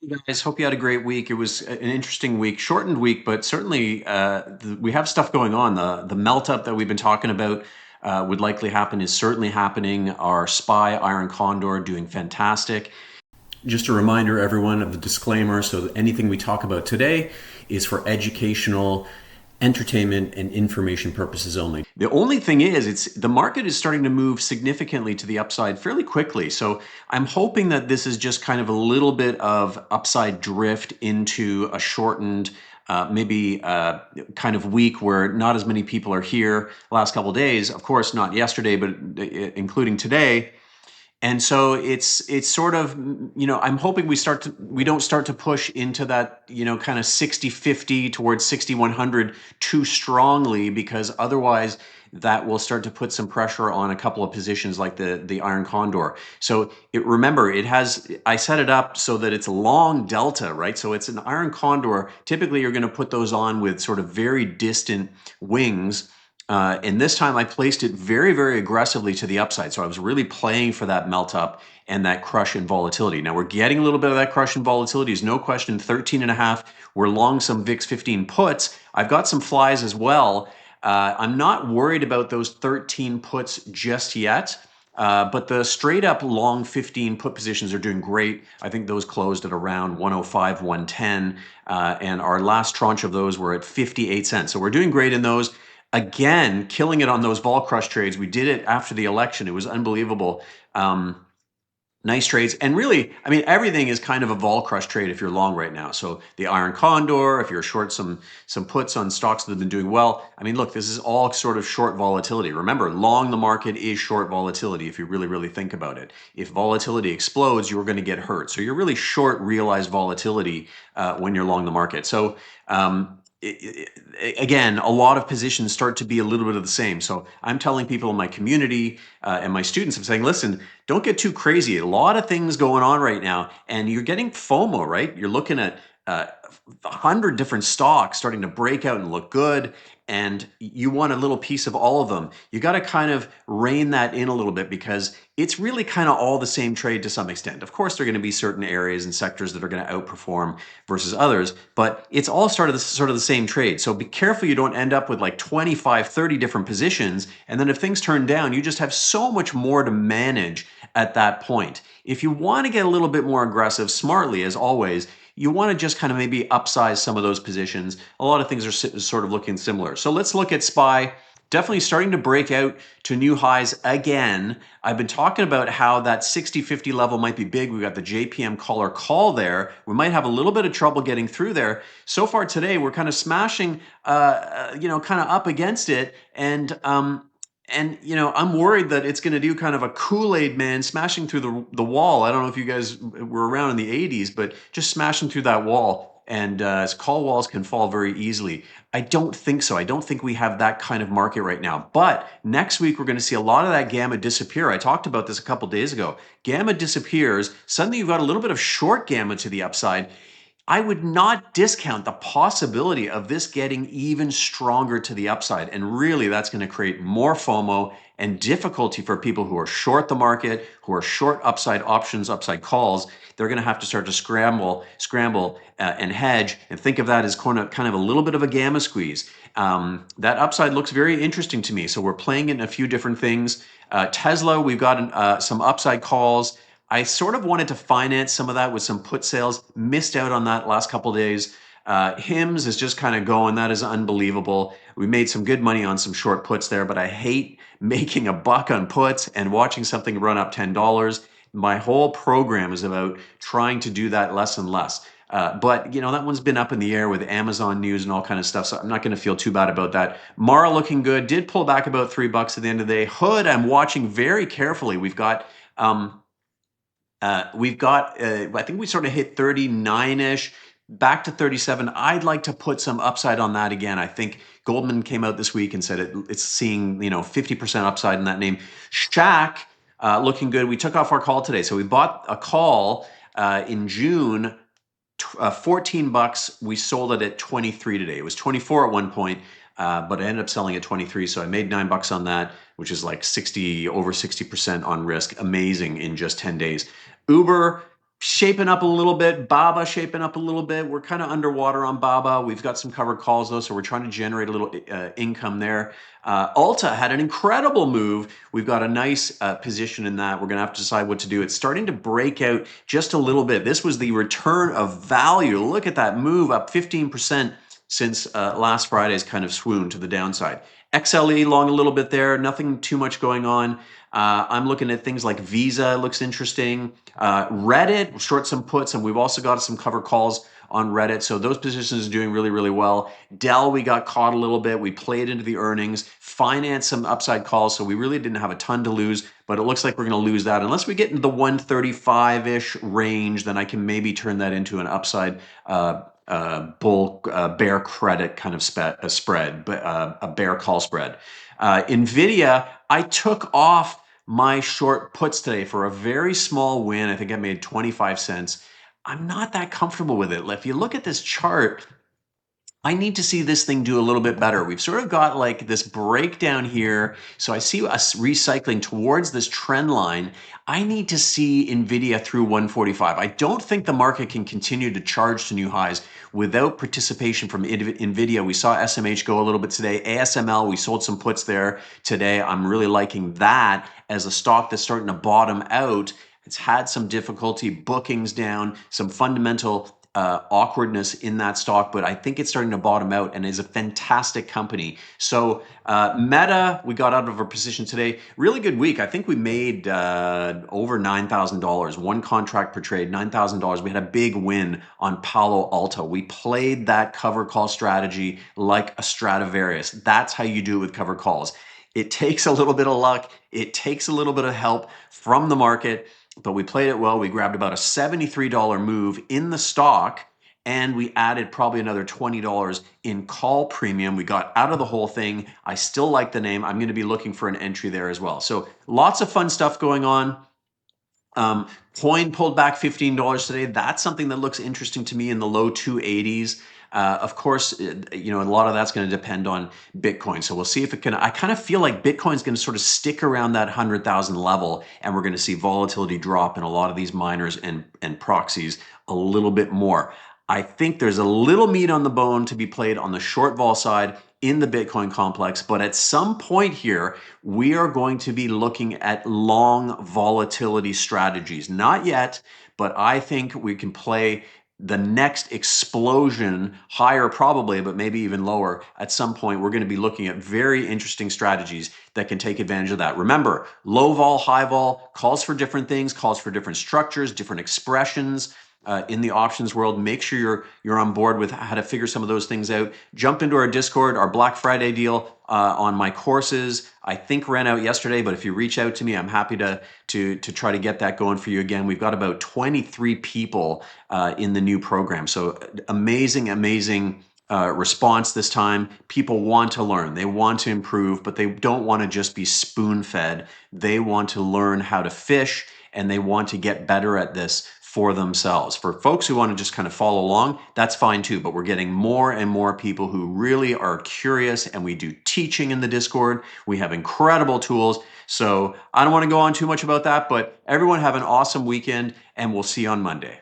Hey guys, hope you had a great week. It was an interesting week, shortened week, but certainly we have stuff going on. The melt up that we've been talking about would likely happen is certainly happening. Our SPY Iron Condor doing fantastic. Just a reminder, everyone, of the disclaimer. So that anything we talk about today is for educational, entertainment, and information purposes only. The only thing is, it's the market is starting to move significantly to the upside fairly quickly. So I'm hoping that this is just kind of a little bit of upside drift into a shortened, maybe kind of week where not as many people are here. Last couple of days, of course, not yesterday, but including today. And so it's sort of, I'm hoping we don't start to push into that, kind of 60-50 towards 6100 too strongly, because otherwise that will start to put some pressure on a couple of positions like the Iron Condor. So remember, I set it up so that it's a long delta, right? So it's an Iron Condor. Typically you're going to put those on with sort of very distant wings. And this time I placed it very, very aggressively to the upside. So I was really playing for that melt up and that crush in volatility. Now we're getting a little bit of that crush in volatility. There's no question, 13 and a half. We're long some VIX 15 puts. I've got some flies as well. I'm not worried about those 13 puts just yet. But the straight up long 15 put positions are doing great. I think those closed at around 105, 110. And our last tranche of those were at 58 cents. So we're doing great in those. Again, killing it on those vol crush trades. We did it after the election. It was unbelievable. Nice trades. And really, I mean, everything is kind of a vol crush trade if you're long right now. So the Iron Condor, if you're short some puts on stocks that have been doing well. I mean, look, this is all sort of short volatility. Remember, long the market is short volatility if you really, really think about it. If volatility explodes, you're going to get hurt. So you're really short realized volatility when you're long the market. So again, a lot of positions start to be a little bit of the same. So I'm telling people in my community and my students, I'm saying, listen, don't get too crazy. A lot of things going on right now, and you're getting FOMO, right? You're looking at 100 different stocks starting to break out and look good, and you want a little piece of all of them. You got to kind of rein that in a little bit, because it's really kind of all the same trade to some extent. Of course, there are going to be certain areas and sectors that are going to outperform versus others, but it's all sort of the same trade. So be careful you don't end up with like 25, 30 different positions, and then if things turn down, you just have so much more to manage at that point. If you want to get a little bit more aggressive, smartly as always, you want to just kind of maybe upsize some of those positions. A lot of things are sort of looking similar. So let's look at SPY. Definitely starting to break out to new highs again. I've been talking about how that 60-50 level might be big. We've got the JPM caller call there. We might have a little bit of trouble getting through there. So far today, we're kind of smashing, kind of up against it. And I'm worried that it's going to do kind of a Kool-Aid man smashing through the wall. I don't know if you guys were around in the 80s, but just smashing through that wall. And call walls can fall very easily. I don't think so. I don't think we have that kind of market right now. But next week, we're going to see a lot of that gamma disappear. I talked about this a couple days ago. Gamma disappears. Suddenly, you've got a little bit of short gamma to the upside. I would not discount the possibility of this getting even stronger to the upside. And really, that's going to create more FOMO and difficulty for people who are short the market, who are short upside options, upside calls. They're going to have to start to scramble, and hedge, and think of that as kind of a little bit of a gamma squeeze. That upside looks very interesting to me. So we're playing it in a few different things. Tesla, we've got some upside calls. I sort of wanted to finance some of that with some put sales, missed out on that last couple of days. HIMS is just kind of going. That is unbelievable. We made some good money on some short puts there, but I hate making a buck on puts and watching something run up $10. My whole program is about trying to do that less and less. But that one's been up in the air with Amazon news and all kind of stuff, so I'm not going to feel too bad about that. Mara looking good. Did pull back about $3 at the end of the day. Hood, I'm watching very carefully. We've got I think we sort of hit 39-ish, back to 37. I'd like to put some upside on that again. I think Goldman came out this week and said it's seeing 50% upside in that name. Shack looking good. We took off our call today, so we bought a call in June. $14. We sold it at 23 today. It was 24 at one point, but I ended up selling at 23. So I made $9 on that, which is like over 60% on risk. Amazing in just 10 days. Uber, shaping up a little bit. Baba shaping up a little bit. We're kind of underwater on Baba. We've got some covered calls though, so we're trying to generate a little income there. Alta had an incredible move. We've got a nice position in that. We're going to have to decide what to do. It's starting to break out just a little bit. This was the return of value. Look at that move, up 15% since last Friday's kind of swoon to the downside. XLE long a little bit there. Nothing too much going on. I'm looking at things like Visa, looks interesting. Reddit, short some puts, and we've also got some cover calls on Reddit. So those positions are doing really, really well. Dell, we got caught a little bit. We played into the earnings, financed some upside calls. So we really didn't have a ton to lose, but it looks like we're going to lose that. Unless we get into the 135-ish range, then I can maybe turn that into an upside bull bear credit kind of spread, but a bear call spread. NVIDIA, I took off my short puts today for a very small win. I think I made 25 cents. I'm not that comfortable with it. If you look at this chart, I need to see this thing do a little bit better. We've sort of got like this breakdown here. So I see us recycling towards this trend line. I need to see NVIDIA through 145. I don't think the market can continue to charge to new highs without participation from NVIDIA. We saw SMH go a little bit today. ASML, we sold some puts there today. I'm really liking that as a stock that's starting to bottom out. It's had some difficulty, bookings down, some fundamental awkwardness in that stock, but I think it's starting to bottom out and is a fantastic company. So Meta, we got out of our position today. Really good week. I think we made over $9,000. One contract per trade, $9,000. We had a big win on Palo Alto. We played that cover call strategy like a Stradivarius. That's how you do it with cover calls. It takes a little bit of luck. It takes a little bit of help from the market, but we played it well. We grabbed about a $73 move in the stock, and we added probably another $20 in call premium. We got out of the whole thing. I still like the name. I'm going to be looking for an entry there as well. So lots of fun stuff going on. Coin pulled back $15 today. That's something that looks interesting to me in the low 280s. Of course, a lot of that's going to depend on Bitcoin. So we'll see if it can. I kind of feel like Bitcoin's going to sort of stick around that 100,000 level, and we're going to see volatility drop in a lot of these miners and proxies a little bit more. I think there's a little meat on the bone to be played on the short vol side in the Bitcoin complex, but at some point here, we are going to be looking at long volatility strategies. Not yet, but I think we can play the next explosion higher probably, but maybe even lower at some point. We're going to be looking at very interesting strategies that can take advantage of that. Remember, low vol, high vol calls for different things, calls for different structures, different expressions. In the options world, make sure you're on board with how to figure some of those things out. Jump into our Discord. Our Black Friday deal on my courses, I think ran out yesterday, but if you reach out to me, I'm happy to try to get that going for you again. We've got about 23 people in the new program. So amazing response this time. People want to learn, they want to improve, but they don't want to just be spoon-fed. They want to learn how to fish, and they want to get better at this for themselves. For folks who want to just kind of follow along, that's fine too, but we're getting more and more people who really are curious, and we do teaching in the Discord. We have incredible tools. So I don't want to go on too much about that, but everyone have an awesome weekend, and we'll see you on Monday.